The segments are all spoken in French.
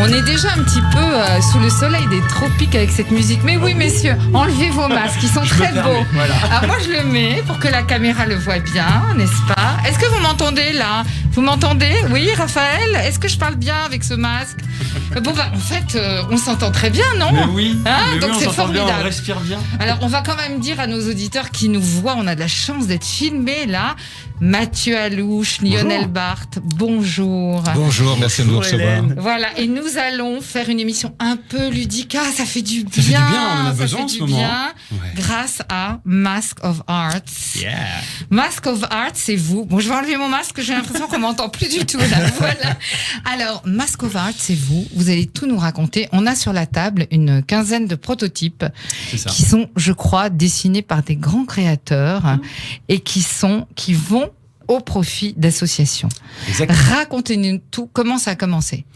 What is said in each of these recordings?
On est déjà un petit peu sous le soleil des tropiques avec cette musique. Mais oui, messieurs, enlevez vos masques, ils sont très beaux. Voilà. Alors moi, je le mets pour que la caméra le voit bien, n'est-ce pas? Est-ce que vous m'entendez là? Vous m'entendez? Oui, Raphaël? Est-ce que je parle bien avec ce masque? Bon, en fait, on s'entend très bien, non? Mais oui, donc on c'est s'entend bien, formidable. on respire bien. Alors, on va quand même dire à nos auditeurs qui nous voient, on a de la chance d'être filmés là. Mathieu Alouche, Lionel Barthes, bonjour. Bonjour, merci de nous recevoir. Hélène. Voilà, et nous allons faire une émission un peu ludique. Ah, ça fait du bien. Ça fait du bien, on en a ça besoin fait en ce du moment. bien, Ouais. grâce à Mask of Arts. Yeah. Mask of Arts, c'est vous. Bon, je vais enlever mon masque, j'ai l'impression qu'on m'entend plus du tout là. Voilà. Alors, Mask of Arts, c'est vous. Vous allez tout nous raconter. On a sur la table une quinzaine de prototypes C'est ça. qui sont, je crois, dessinés par des grands créateurs et qui vont au profit d'associations. Exactement. Racontez-nous tout. Comment ça a commencé?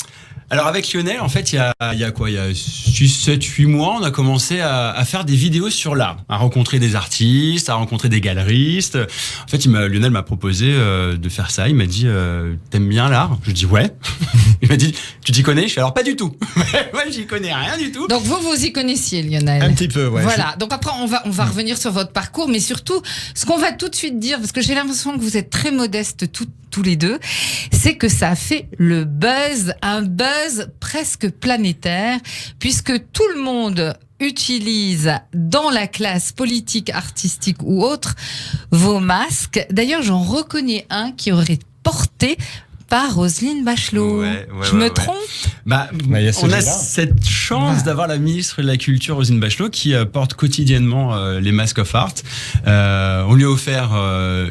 Alors avec Lionel, en fait, il y a quoi? Il y a 6, 7, 8 mois, on a commencé à faire des vidéos sur l'art, à rencontrer des artistes, à rencontrer des galeristes. En fait, Lionel m'a proposé de faire ça. Il m'a dit, t'aimes bien l'art? Je dis ouais. Il m'a dit, tu t'y connais? Je fais alors pas du tout. Ouais, j'y connais rien du tout. Donc vous y connaissiez, Lionel? Un petit peu, ouais. Voilà. Donc après, on va revenir sur votre parcours, mais surtout, ce qu'on va tout de suite dire, parce que j'ai l'impression que vous êtes très modestes tous les deux, c'est que ça a fait le buzz, un buzz presque planétaire, puisque tout le monde utilise dans la classe politique, artistique ou autre vos masques. D'ailleurs, j'en reconnais un qui aurait porté par Roselyne Bachelot. Je me trompe? Bah, il y a on a celui-là. cette chance d'avoir la ministre de la Culture, Roselyne Bachelot, qui porte quotidiennement les Mask of Art. On lui a offert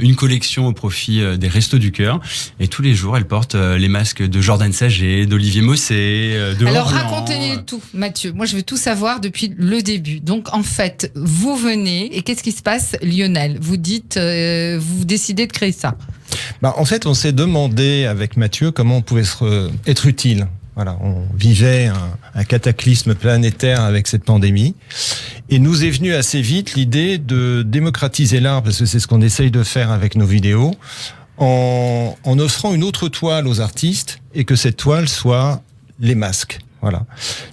une collection au profit des Restos du Cœur. Et tous les jours, elle porte les masques de Jordan Saget, d'Olivier Mossé, de Alors Orlan. racontez-nous tout, Mathieu. Moi, je veux tout savoir depuis le début. Donc, en fait, vous venez et qu'est-ce qui se passe, Lionel? Vous dites, vous décidez de créer ça. En fait, on s'est demandé avec Mathieu comment on pouvait être utile. Voilà, on vivait un cataclysme planétaire avec cette pandémie. Et nous est venue assez vite l'idée de démocratiser l'art, parce que c'est ce qu'on essaye de faire avec nos vidéos, en offrant une autre toile aux artistes, et que cette toile soit les masques. Voilà.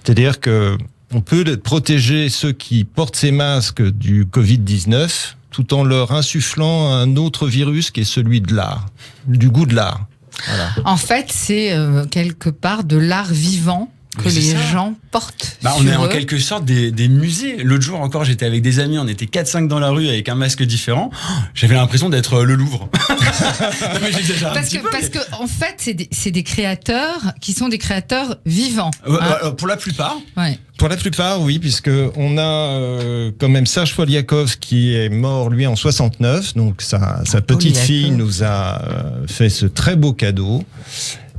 C'est-à-dire que on peut protéger ceux qui portent ces masques du Covid-19, tout en leur insufflant un autre virus qui est celui de l'art, du goût de l'art. Voilà. En fait, c'est quelque part de l'art vivant que Mais c'est les ça. gens portent. Bah, on sur est en eux. quelque sorte des musées. L'autre jour encore, j'étais avec des amis, on était 4-5 dans la rue avec un masque différent. J'avais l'impression d'être le Louvre. Non, mais j'exagère un Parce petit que, peu, parce mais- que, en fait, c'est des créateurs qui sont des créateurs vivants. Pour la plupart. Ouais. Pour la plupart, oui, puisque on a quand même Serge Poliakov qui est mort, lui, en 69. Donc, sa petite Poliakov. fille nous a fait ce très beau cadeau.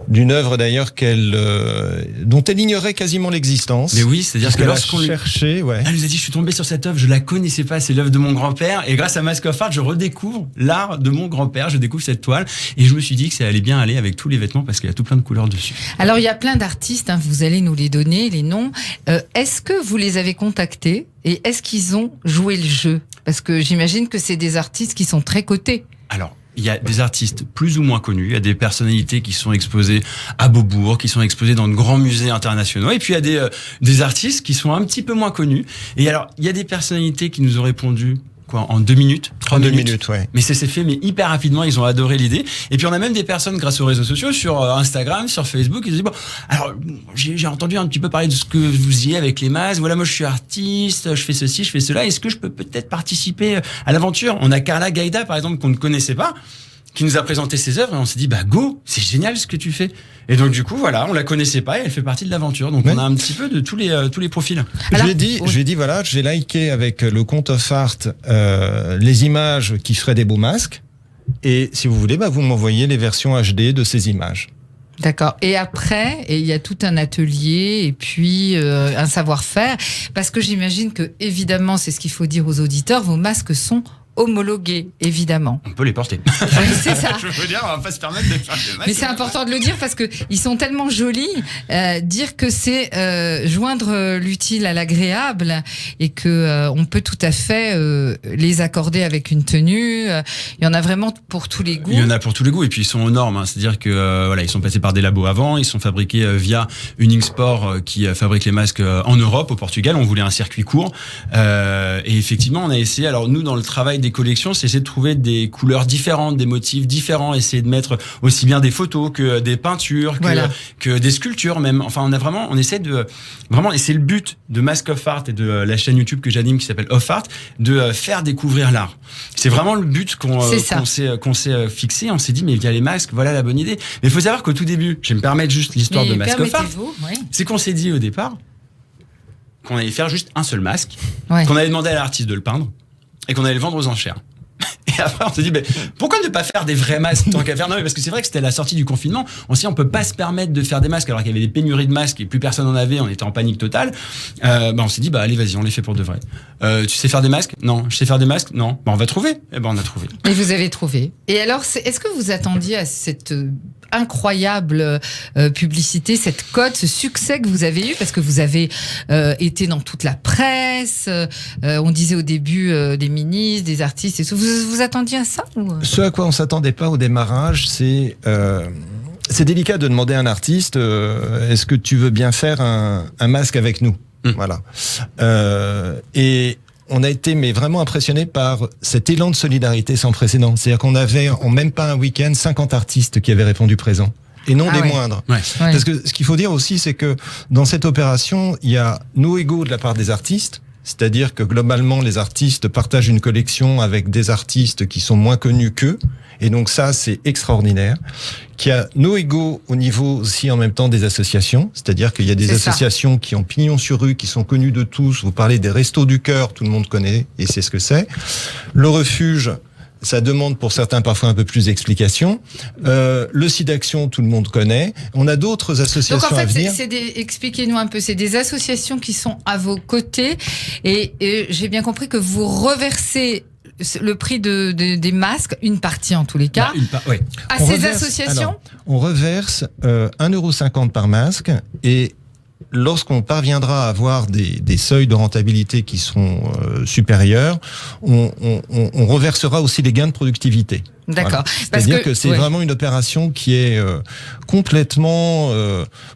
D'une œuvre d'ailleurs dont elle ignorait quasiment l'existence. Mais oui, c'est-à-dire que Qu'elle a lorsqu'on cherché, ouais. Elle nous a dit, je suis tombé sur cette œuvre, je la connaissais pas, c'est l'œuvre de mon grand-père. Et grâce à Mask of Art, je redécouvre l'art de mon grand-père, je découvre cette toile. Et je me suis dit que ça allait bien aller avec tous les vêtements parce qu'il y a tout plein de couleurs dessus. Alors, il y a plein d'artistes, vous allez nous les donner, les noms. Est-ce que vous les avez contactés et est-ce qu'ils ont joué le jeu? Parce que j'imagine que c'est des artistes qui sont très cotés. Alors, il y a des artistes plus ou moins connus, il y a des personnalités qui sont exposées à Beaubourg, qui sont exposées dans de grands musées internationaux, et puis il y a des artistes qui sont un petit peu moins connus. Et alors, il y a des personnalités qui nous ont répondu en 2 minutes, 3 En 2 minutes. minutes, ouais. Mais ça s'est fait hyper rapidement, ils ont adoré l'idée. Et puis on a même des personnes grâce aux réseaux sociaux, sur Instagram, sur Facebook, ils se disent bon, alors j'ai entendu un petit peu parler de ce que vous faisiez avec les masques, voilà, moi je suis artiste, je fais ceci, je fais cela, est-ce que je peux peut-être participer à l'aventure? On a Carla Gaïda par exemple qu'on ne connaissait pas, qui nous a présenté ses œuvres et on s'est dit bah go, c'est génial ce que tu fais. Et donc du coup voilà, on la connaissait pas et elle fait partie de l'aventure. Donc Ouais. on a un petit peu de tous les profils. Alors, je lui ai dit, voilà, j'ai liké avec le compte of art les images qui feraient des beaux masques. Et si vous voulez, vous m'envoyez les versions HD de ces images. D'accord. Et après, il y a tout un atelier et puis un savoir-faire. Parce que j'imagine que, évidemment, c'est ce qu'il faut dire aux auditeurs, vos masques sont homologués, évidemment. On peut les porter. Oui, c'est ça. Je veux dire, on va pas se permettre de faire des masques. Mais c'est important de le dire parce que ils sont tellement jolis. Dire que c'est joindre l'utile à l'agréable et que on peut tout à fait les accorder avec une tenue. Il y en a vraiment pour tous les goûts. Il y en a pour tous les goûts et puis ils sont aux normes. Hein. C'est-à-dire que voilà, ils sont passés par des labos avant. Ils sont fabriqués via Uningsport qui fabrique les masques en Europe, au Portugal. On voulait un circuit court et effectivement, on a essayé. Alors nous, dans le travail des collections, c'est essayer de trouver des couleurs différentes, des motifs différents, essayer de mettre aussi bien des photos que des peintures, que des sculptures même. Enfin, on essaie de vraiment, et c'est le but de Mask of Art et de la chaîne YouTube que j'anime qui s'appelle Off Art, de faire découvrir l'art. C'est vraiment le but qu'on s'est fixé. On s'est dit, mais il y a les masques, voilà la bonne idée. Mais il faut savoir qu'au tout début, je vais me permettre juste l'histoire de Mask of Art. C'est qu'on s'est dit au départ qu'on allait faire juste un seul masque, qu'on allait demander à l'artiste de le peindre, et qu'on allait le vendre aux enchères. Et après, on s'est dit, mais pourquoi ne pas faire des vrais masques tant qu'à faire? Non, mais parce que c'est vrai que c'était la sortie du confinement. On s'est dit, on peut pas se permettre de faire des masques alors qu'il y avait des pénuries de masques et plus personne en avait. On était en panique totale. On s'est dit, allez, vas-y, on les fait pour de vrai. Tu sais faire des masques? Non. Je sais faire des masques? Non. On va trouver. Et on a trouvé. Et vous avez trouvé. Et alors, est-ce que vous attendiez à cette incroyable publicité, cette cote, ce succès que vous avez eu, parce que vous avez été dans toute la presse, on disait au début des ministres, des artistes et tout. Vous attendiez à ça ou... Ce à quoi on s'attendait pas au démarrage, c'est délicat de demander à un artiste est-ce que tu veux bien faire un masque avec nous? Voilà. Et on a été vraiment impressionné par cet élan de solidarité sans précédent. C'est-à-dire qu'on avait en même pas un week-end 50 artistes qui avaient répondu présent. Et non des moindres. Ouais. Parce que ce qu'il faut dire aussi, c'est que dans cette opération, il y a nos égos de la part des artistes. C'est-à-dire que globalement, les artistes partagent une collection avec des artistes qui sont moins connus qu'eux. Et donc ça, c'est extraordinaire. Qu'il y a nos égos au niveau aussi en même temps des associations. C'est-à-dire qu'il y a des associations qui ont pignon sur rue, qui sont connues de tous. Vous parlez des Restos du Cœur, tout le monde connaît et sait ce que c'est. Le Refuge, ça demande pour certains parfois un peu plus d'explications. Le SIDAction, tout le monde connaît. On a d'autres associations à venir. Donc en fait, expliquez-nous un peu, c'est des associations qui sont à vos côtés et j'ai bien compris que vous reversez le prix des masques, une partie en tous les cas, à ces associations. Alors, on reverse 1,50 € par masque et lorsqu'on parviendra à avoir des seuils de rentabilité qui seront supérieurs, on reversera aussi les gains de productivité. D'accord. Voilà. C'est-à-dire que c'est vraiment une opération qui est complètement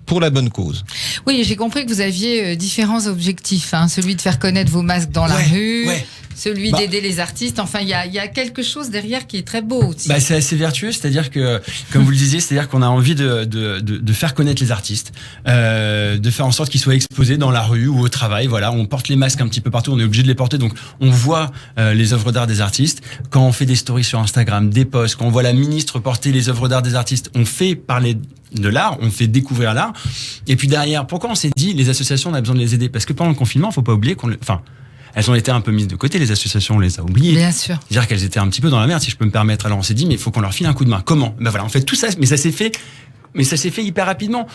pour la bonne cause. Oui, j'ai compris que vous aviez différents objectifs. Celui de faire connaître vos masques dans la rue, celui d'aider les artistes. Enfin, il y a quelque chose derrière qui est très beau aussi. C'est assez vertueux, c'est-à-dire que, comme vous le disiez, c'est-à-dire qu'on a envie de faire connaître les artistes, de faire en sorte qu'ils soient exposés dans la rue ou au travail. Voilà, on porte les masques un petit peu partout, on est obligé de les porter, donc on voit les œuvres d'art des artistes. Quand on fait des stories sur Instagram, des posts, quand on voit la ministre porter les œuvres d'art des artistes, on fait parler de l'art, on fait découvrir l'art. Et puis derrière, pourquoi on s'est dit les associations, on a besoin de les aider? Parce que pendant le confinement, faut pas oublier elles ont été un peu mises de côté, les associations, on les a oubliées. Bien sûr. C'est-à-dire qu'elles étaient un petit peu dans la merde, si je peux me permettre. Alors on s'est dit, mais il faut qu'on leur file un coup de main. Comment? Voilà, on fait tout ça, mais ça s'est fait hyper rapidement.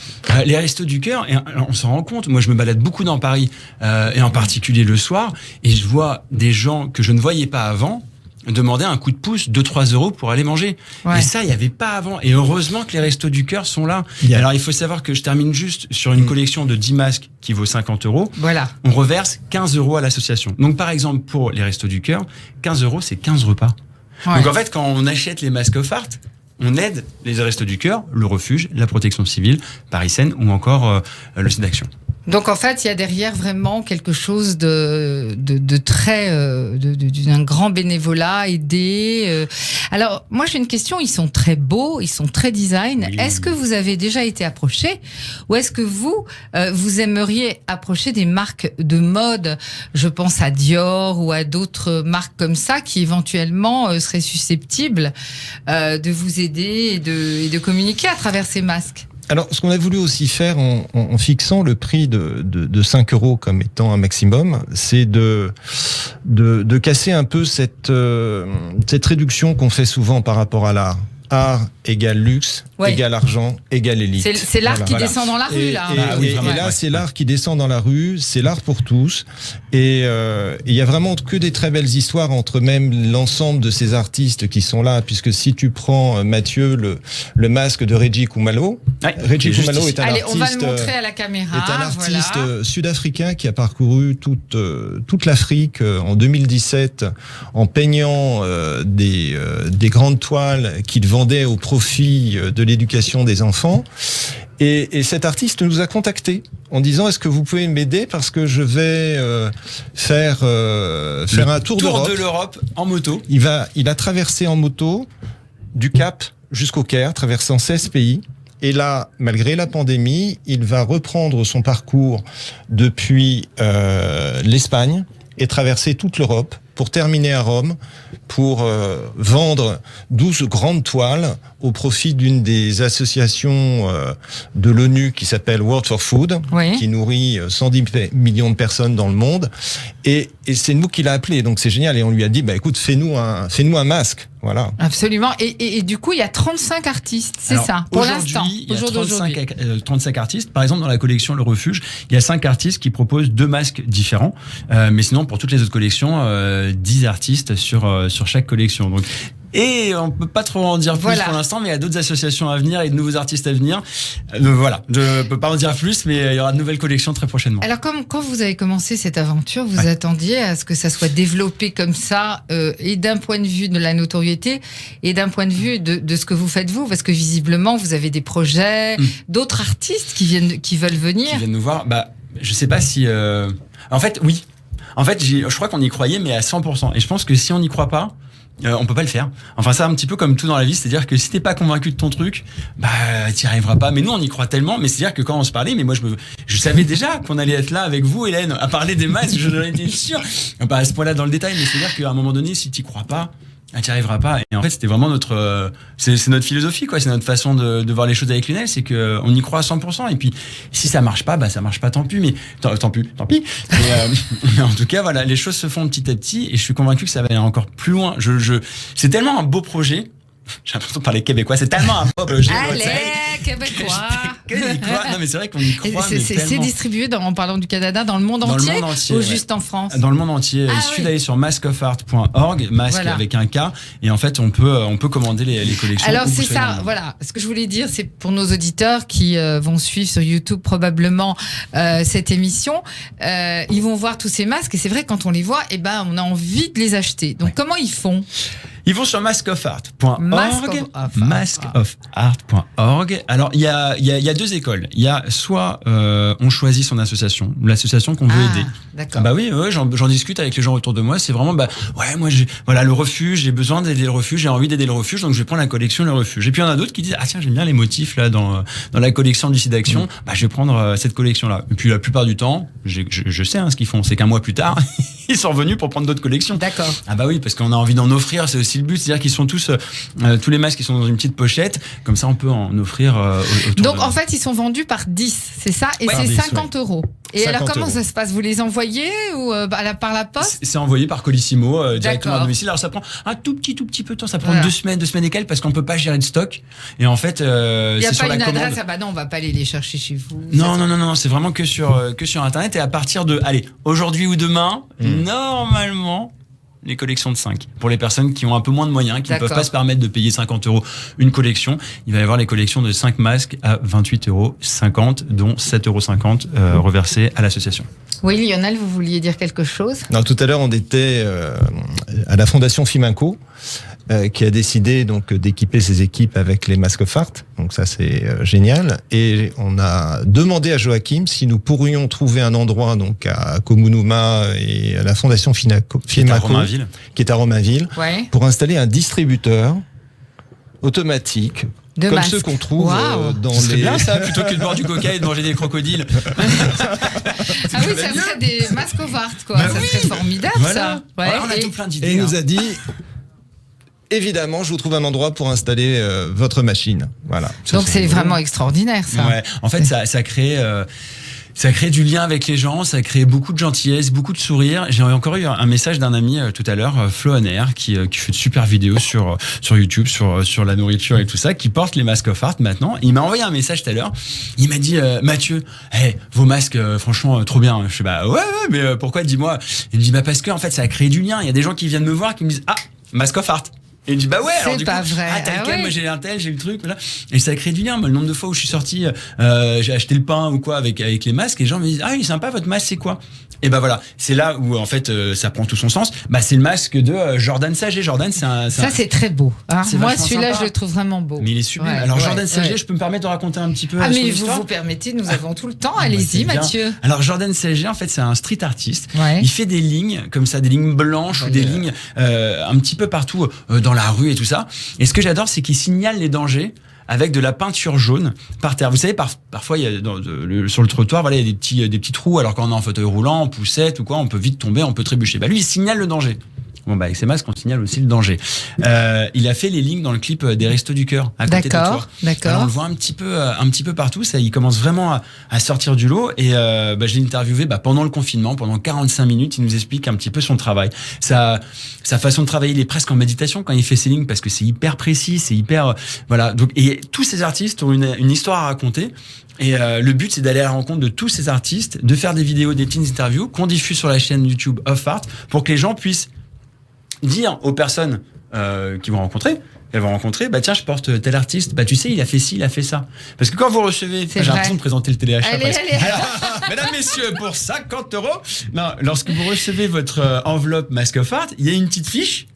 Les Restos du Cœur, et on s'en rend compte. Moi, je me balade beaucoup dans Paris, et en particulier le soir, et je vois des gens que je ne voyais pas avant demander un coup de pouce, 2-3 € pour aller manger. Et ça, il n'y avait pas avant. Et heureusement que les Restos du Cœur sont là. Alors, il faut savoir que je termine juste sur une collection de 10 masques qui vaut 50 €. Voilà. On reverse 15 € à l'association. Donc, par exemple, pour les Restos du Cœur, 15 €, c'est 15 repas. Ouais. Donc, en fait, quand on achète les masques Off Art, on aide les Restos du Cœur, le Refuge, la Protection Civile, Paris Seine ou encore le SIDAction. Donc en fait, il y a derrière vraiment quelque chose de très d'un grand bénévolat aidé. Alors moi j'ai une question, ils sont très beaux, ils sont très design. Oui. Est-ce que vous avez déjà été approché ou est-ce que vous aimeriez approcher des marques de mode? Je pense à Dior ou à d'autres marques comme ça qui éventuellement seraient susceptibles de vous aider et de communiquer à travers ces masques. Alors, ce qu'on a voulu aussi faire en fixant le prix de 5 € comme étant un maximum, c'est de casser un peu cette réduction qu'on fait souvent par rapport à l'art. art égale luxe, égale argent, égale élite. C'est l'art qui descend dans la rue, là. Et là, c'est l'art qui descend dans la rue, c'est l'art pour tous. Et il y a vraiment que des très belles histoires entre même l'ensemble de ces artistes qui sont là, puisque si tu prends, Mathieu, le masque de Reggie Kumalo, Reggie Kumalo est un artiste... on va le montrer à la caméra. Est un artiste sud-africain qui a parcouru toute l'Afrique en 2017 en peignant des grandes toiles qu'il vendait au profit de l'éducation des enfants. Et cet artiste nous a contactés en disant: est-ce que vous pouvez m'aider parce que je vais faire un tour de l'Europe en moto. Il a traversé en moto du Cap jusqu'au Caire, traversant 16 pays. Et là, malgré la pandémie, il va reprendre son parcours depuis l'Espagne et traverser toute l'Europe pour terminer à Rome, pour vendre 12 grandes toiles au profit d'une des associations de l'ONU qui s'appelle World for Food, qui nourrit 110 millions de personnes dans le monde. Et c'est nous qui l'a appelé, donc c'est génial. Et on lui a dit, écoute, fais-nous un masque. Voilà. Absolument. Et du coup, il y a 35 artistes, c'est ça, pour l'instant. Il y a 35 artistes. Par exemple, dans la collection Le Refuge, il y a 5 artistes qui proposent 2 masques différents. Mais sinon, pour toutes les autres collections, 10 artistes sur chaque collection. Donc, et on peut pas trop en dire plus pour l'instant, mais il y a d'autres associations à venir et de nouveaux artistes à venir. Voilà, je peux pas en dire plus, mais il y aura de nouvelles collections très prochainement. Alors, quand vous avez commencé cette aventure, vous attendiez à ce que ça soit développé comme ça, et d'un point de vue de la notoriété, et d'un point de vue de ce que vous faites vous, parce que visiblement, vous avez des projets, d'autres artistes qui veulent venir. Qui viennent nous voir. Je sais pas si... En fait, oui. En fait, je crois qu'on y croyait, mais à 100%. Et je pense que si on n'y croit pas, on peut pas le faire. Enfin, c'est un petit peu comme tout dans la vie, c'est-à-dire que si t'es pas convaincu de ton truc, t'y arriveras pas. Mais nous, on y croit tellement. Mais c'est-à-dire que quand on se parlait, mais moi, je savais déjà qu'on allait être là avec vous, Hélène, à parler des masques. J'en étais sûr. Pas à ce point-là dans le détail, mais c'est-à-dire qu'à un moment donné, si t'y crois pas, t'y arriveras pas. Et en fait, c'était vraiment c'est notre philosophie, quoi. C'est notre façon de voir les choses avec Lionel, c'est que on y croit à 100%. Et puis, si ça marche pas, ça marche pas, tant pis. Mais tant pis. Mais en tout cas, voilà, les choses se font petit à petit, et je suis convaincu que ça va aller encore plus loin. C'est tellement un beau projet. J'ai l'impression de parler québécois. C'est tellement un beau projet. Allez, québécois. Non, mais c'est vrai qu'on y croit. C'est distribué, en parlant du Canada, dans le monde entier ou juste en France? Dans le monde entier. Il suffit d'aller sur maskofart.org, masque avec un K, et en fait, on peut commander les collections. Alors, c'est ça, voilà. Ce que je voulais dire, c'est pour nos auditeurs qui vont suivre sur YouTube probablement cette émission, ils vont voir tous ces masques, et c'est vrai, quand on les voit, on a envie de les acheter. Donc, comment ils font? Ils vont sur maskofart.org. Maskofart.org. Alors, il y a 2 écoles. Il y a soit on choisit son association, l'association qu'on veut aider. D'accord. Oui, j'en discute avec les gens autour de moi. C'est vraiment, moi, le refuge, j'ai besoin d'aider le refuge, j'ai envie d'aider le refuge, donc je vais prendre la collection Le Refuge. Et puis, il y en a d'autres qui disent, tiens, j'aime bien les motifs là dans la collection du site d'action, je vais prendre cette collection-là. Et puis, la plupart du temps, je sais ce qu'ils font, c'est qu'un mois plus tard, ils sont revenus pour prendre d'autres collections. D'accord. Oui, parce qu'on a envie d'en offrir, c'est aussi le but, c'est-à-dire qu'ils sont tous les masques qui sont dans une petite pochette, comme ça on peut en offrir autour. Donc en fait ils sont vendus par 10, c'est ça, et c'est 50 €. Et alors comment ça se passe? Vous les envoyez ou par la poste? C'est envoyé par Colissimo directement à domicile. Alors ça prend un tout petit peu de temps, ça prend 2 semaines et quelques, parce qu'on peut pas gérer de stock. Et en fait, c'est sur la commande. Il n'y a pas une adresse, non, on va pas aller les chercher chez vous. Non, c'est vraiment que sur internet, et à partir de aujourd'hui ou demain, normalement, les collections de 5. Pour les personnes qui ont un peu moins de moyens, qui ne peuvent pas se permettre de payer 50 € une collection, il va y avoir les collections de 5 masques à 28,50 €, dont 7,50 € reversés à l'association. Oui, Lionel, vous vouliez dire quelque chose? Non, tout à l'heure, on était à la Fondation Fiminco, qui a décidé donc d'équiper ses équipes avec les Maskofart. Donc ça, c'est génial. Et on a demandé à Joachim si nous pourrions trouver un endroit donc à Komunuma et à la Fondation Fiminco, qui est à Romainville, pour installer un distributeur automatique. Comme masques. Ceux qu'on trouve dans les... bien ça, plutôt que de boire du coca et de manger des crocodiles. Ça serait des Maskofart, quoi. Ça serait formidable, ça. On a tout plein d'idées. Et il nous a dit... Évidemment, je vous trouve un endroit pour installer votre machine. Voilà. Donc c'est vraiment extraordinaire, ça. En fait, ça crée... Ça crée du lien avec les gens, ça crée beaucoup de gentillesse, beaucoup de sourires. J'ai encore eu un message d'un ami tout à l'heure, Flo Honner, qui fait de super vidéos sur YouTube, sur la nourriture et tout ça, qui porte les masques of art maintenant. Il m'a envoyé un message tout à l'heure. Il m'a dit Mathieu, vos masques, franchement, trop bien. Je fais ouais, mais pourquoi, dis-moi. Il me dit parce que en fait, ça a créé du lien. Il y a des gens qui viennent me voir qui me disent masque of art. Et il me dit ouais, alors du coup, vrai. t'as lequel, moi j'ai un tel, j'ai le truc, voilà. Et ça crée du lien. Moi, le nombre de fois où je suis sorti, j'ai acheté le pain ou quoi avec les masques, et les gens me disent il est sympa votre masque, c'est quoi? Et voilà, c'est là où en fait ça prend tout son sens. C'est le masque de Jordan Saget. Jordan, ça c'est très beau. Hein. Moi celui-là sympa. je le trouve vraiment beau. Mais il est sublime. Alors Jordan Saget, je peux me permettre de raconter un petit peu son histoire. Vous permettez, nous avons tout le temps. Allez-y Mathieu. Alors Jordan Saget, en fait c'est un street artiste. Ouais. Il fait des lignes comme ça, des lignes blanches ou des lignes un petit peu partout dans la rue et tout ça. Et ce que j'adore, c'est qu'il signale les dangers avec de la peinture jaune par terre. Vous savez, parfois, il y a sur le trottoir, voilà, il y a des petits trous, alors quand on est en fauteuil roulant, en poussette ou quoi, on peut vite tomber, on peut trébucher. Lui, il signale le danger. Bon, avec ces masques, on signale aussi le danger. Il a fait les lignes dans le clip des Restos du Cœur, à côté de toi. D'accord. Alors, on le voit un petit peu partout. Ça, il commence vraiment à sortir du lot. Et je l'ai interviewé pendant le confinement, pendant 45 minutes. Il nous explique un petit peu son travail. Sa façon de travailler, il est presque en méditation quand il fait ses lignes, parce que c'est hyper précis, c'est hyper... voilà. Donc, et tous ces artistes ont une histoire à raconter. Et le but, c'est d'aller à la rencontre de tous ces artistes, de faire des vidéos, des petites interviews qu'on diffuse sur la chaîne YouTube of Art, pour que les gens puissent dire aux personnes qu'ils vont rencontrer, tiens, je porte tel artiste, tu sais, il a fait ci, il a fait ça. Parce que quand vous recevez, j'ai l'impression de présenter le téléachat. Allez. Alors, mesdames, messieurs, pour 50 €, lorsque vous recevez votre enveloppe Mask of Art, il y a une petite fiche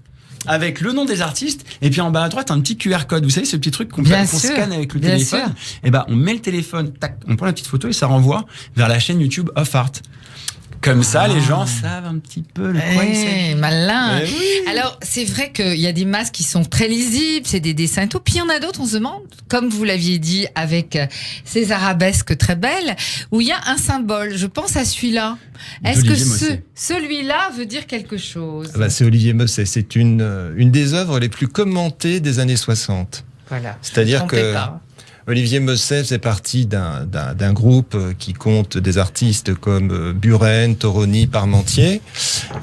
avec le nom des artistes, et puis en bas à droite un petit QR code, vous savez, ce petit truc qu'on scanne avec le téléphone. Et on met le téléphone, tac, on prend la petite photo et ça renvoie vers la chaîne YouTube of Art. Comme ça, les gens savent un petit peu le quoi c'est. Malin. Alors, c'est vrai qu'il y a des masques qui sont très lisibles, c'est des dessins et tout. Puis il y en a d'autres, on se demande, comme vous l'aviez dit, avec ces arabesques très belles, où il y a un symbole. Je pense à celui-là. Est-ce que celui-là veut dire quelque chose? C'est Olivier Mosset. C'est une des œuvres les plus commentées des années 60. Voilà. C'est-à-dire que Olivier Mosset faisait partie d'un groupe qui compte des artistes comme Buren, Toroni, Parmentier,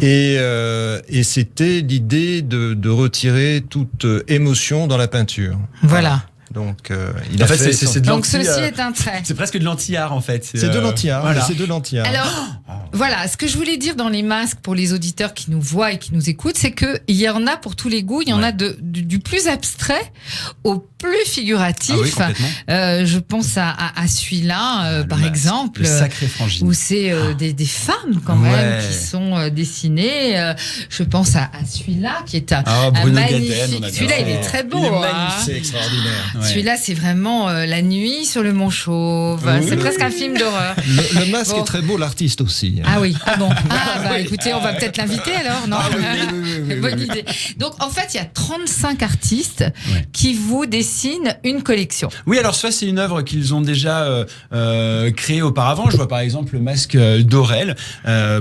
et c'était l'idée de retirer toute émotion dans la peinture. Voilà. Donc, donc ceci est un trait. C'est presque de l'anti-art en fait. C'est de l'anti-art. Voilà. C'est de l'anti-art. Alors, voilà, ce que je voulais dire dans les masques pour les auditeurs qui nous voient et qui nous écoutent, c'est que il y en a pour tous les goûts. Il y en a du plus abstrait au plus figuratif. Je pense à celui-là, par exemple, le Sacré Frangine, où c'est des femmes quand même qui sont dessinées. Je pense à celui-là qui est un magnifique. Celui-là, il est très beau. Il est magnifique, c'est extraordinaire. Celui-là, c'est vraiment la nuit sur le Mont Chauve. C'est presque un film d'horreur. Le masque est très beau, l'artiste aussi. Ah oui, bon. Écoutez, on va peut-être l'inviter alors, non? Oui. Bonne idée. Donc, en fait, il y a 35 artistes qui vous dessinent une collection. Oui, alors soit c'est une œuvre qu'ils ont déjà créée auparavant. Je vois par exemple le masque d'Aurel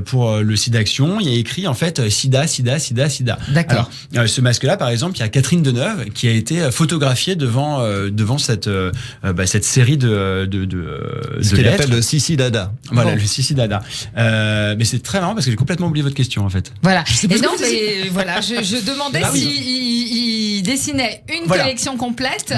pour le SIDAction. Il y a écrit en fait Sida, Sida, Sida, Sida. D'accord. Alors, ce masque-là, par exemple, il y a Catherine Deneuve qui a été photographiée devant cette série de ce qu'elle appelle le Sissi Dada. Voilà, le Sissi Dada. Mais c'est très marrant parce que j'ai complètement oublié votre question en fait. Voilà. Et non, mais voilà, je demandais s'il dessinait une collection complète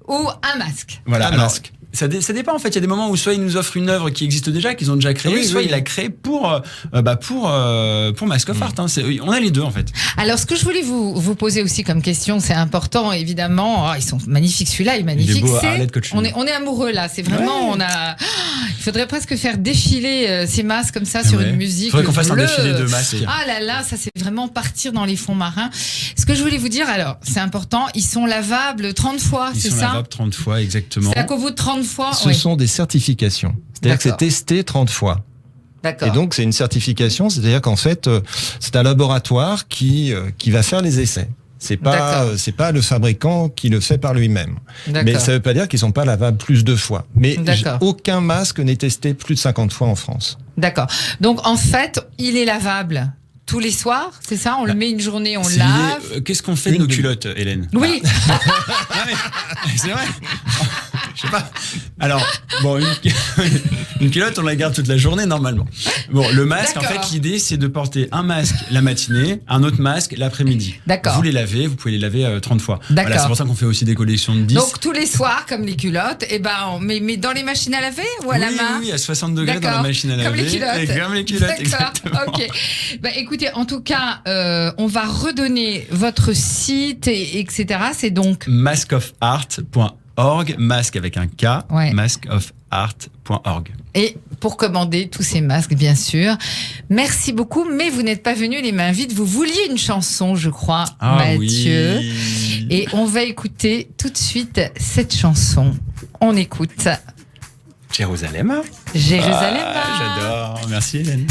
ou un masque. Voilà, un masque. Ça dépend en fait. Il y a des moments où soit ils nous offrent une œuvre qui existe déjà, qu'ils ont déjà créée, soit il l'a créée pour Mask of Art. Hein. On a les deux en fait. Alors ce que je voulais vous poser aussi comme question, c'est important évidemment. Ils sont magnifiques, celui-là est magnifique. On est amoureux là. C'est vraiment il faudrait presque faire défiler ces masques comme ça sur une musique. Il faudrait qu'on fasse un défilé de masques. Ah là là, ça c'est vraiment partir dans les fonds marins. Ce que je voulais vous dire, alors c'est important, ils sont lavables 30 fois, c'est ça? Ils sont lavables 30 fois, exactement. C'est-à-dire qu'au bout de 30 fois, ce sont des certifications. C'est-à-dire que c'est testé 30 fois. D'accord. Et donc c'est une certification, c'est-à-dire qu'en fait c'est un laboratoire qui va faire les essais. C'est pas le fabricant qui le fait par lui-même. Mais ça veut pas dire qu'ils sont pas lavables plus de fois. Mais aucun masque n'est testé plus de 50 fois en France. D'accord. Donc en fait, il est lavable tous les soirs, c'est ça? On le met une journée, on lave. Qu'est-ce qu'on fait de nos culottes, Hélène? Oui. C'est vrai. Je sais pas. Alors, bon, une culotte, on la garde toute la journée normalement. Bon, le masque, en D'accord. fait, l'idée, c'est de porter un masque la matinée, un autre masque l'après-midi. D'accord. Vous les lavez, vous pouvez les laver 30 fois. D'accord. Voilà, c'est pour ça qu'on fait aussi des collections de 10. Donc tous les soirs, comme les culottes, mais dans les machines à laver ou à la main? Oui, à 60 degrés dans la D'accord. machine à laver. Comme les culottes. Et comme les culottes, D'accord, exactement. ok. Bah, écoutez, en tout cas, on va redonner votre site, etc. C'est donc... Maskofart.org, masque avec un K, Ouais. maskofart.org. Et pour commander tous ces masques, bien sûr. Merci beaucoup, mais vous n'êtes pas venu les mains vides. Vous vouliez une chanson, je crois, Mathieu. Oui. Et on va écouter tout de suite cette chanson. On écoute Jérusalem. Jérusalem. J'adore. Merci Hélène.